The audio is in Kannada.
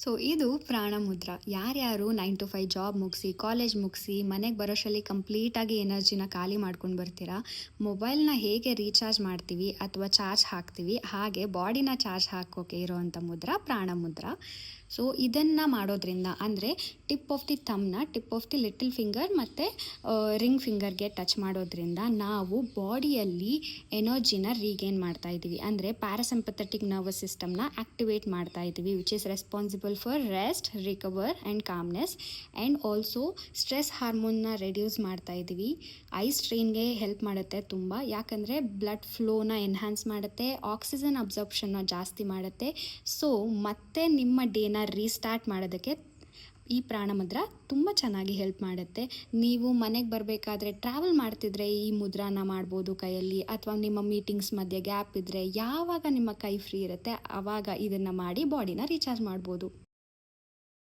ಸೊ ಇದು ಪ್ರಾಣಮುದ್ರಾ. ಯಾರ್ಯಾರು 9 to 5 ಜಾಬ್ ಮುಗಿಸಿ ಕಾಲೇಜ್ ಮುಗಿಸಿ ಮನೆಗೆ ಬರೋಷ್ಟರಲ್ಲಿ ಕಂಪ್ಲೀಟಾಗಿ ಎನರ್ಜಿನ ಖಾಲಿ ಮಾಡ್ಕೊಂಡು ಬರ್ತೀರಾ, ಮೊಬೈಲ್ನ ಹೇಗೆ ರೀಚಾರ್ಜ್ ಮಾಡ್ತೀವಿ ಅಥವಾ ಚಾರ್ಜ್ ಹಾಕ್ತೀವಿ ಹಾಗೆ ಬಾಡಿನ ಚಾರ್ಜ್ ಹಾಕೋಕೆ ಇರೋವಂಥ ಮುದ್ರಾ ಪ್ರಾಣಮುದ್ರಾ. ಸೊ ಇದನ್ನು ಮಾಡೋದ್ರಿಂದ ಅಂದರೆ tip of the little finger ಮತ್ತು ರಿಂಗ್ ಫಿಂಗರ್ಗೆ ಟಚ್ ಮಾಡೋದ್ರಿಂದ ನಾವು ಬಾಡಿಯಲ್ಲಿ ಎನರ್ಜಿನ ರೀಗೇನ್ ಮಾಡ್ತಾ ಇದ್ದೀವಿ. ಅಂದರೆ ಪ್ಯಾರಾಸಿಂಪಥೆಟಿಕ್ ನರ್ವಸ್ ಸಿಸ್ಟಮ್ನ ಆ್ಯಕ್ಟಿವೇಟ್ ಮಾಡ್ತಾ ಇದ್ದೀವಿ, which is responsible for rest, recover and calmness. And also stress ಹಾರ್ಮೋನ್ನ ರೆಡ್ಯೂಸ್ ಮಾಡ್ತಾ ಇದ್ದೀವಿ. ಐ ಸ್ಟ್ರೈನ್ಗೆ ಹೆಲ್ಪ್ ಮಾಡುತ್ತೆ ತುಂಬ, ಯಾಕಂದರೆ ಬ್ಲಡ್ ಫ್ಲೋನ ಎನ್ಹಾನ್ಸ್ ಮಾಡುತ್ತೆ, ಆಕ್ಸಿಜನ್ ಅಬ್ಸಾರ್ಪ್ಷನ್ನ ಜಾಸ್ತಿ ಮಾಡುತ್ತೆ. ಸೊ ಮತ್ತೆ ನಿಮ್ಮ ಡೇನ ರೀಸ್ಟಾರ್ಟ್ ಮಾಡೋದಕ್ಕೆ ಈ ಪ್ರಾಣಮುದ್ರಾ ತುಂಬ ಚೆನ್ನಾಗಿ ಹೆಲ್ಪ್ ಮಾಡುತ್ತೆ. ನೀವು ಮನೆಗೆ ಬರಬೇಕಾದ್ರೆ ಟ್ರಾವೆಲ್ ಮಾಡ್ತಿದ್ರೆ ಈ ಮುದ್ರಾನ ಮಾಡ್ಬೋದು ಕೈಯಲ್ಲಿ, ಅಥವಾ ನಿಮ್ಮ ಮೀಟಿಂಗ್ಸ್ ಮಧ್ಯೆ ಗ್ಯಾಪ್ ಇದ್ದರೆ ಯಾವಾಗ ನಿಮ್ಮ ಕೈ ಫ್ರೀ ಇರುತ್ತೆ ಆವಾಗ ಇದನ್ನು ಮಾಡಿ ಬಾಡಿನ ರೀಚಾರ್ಜ್ ಮಾಡ್ಬೋದು.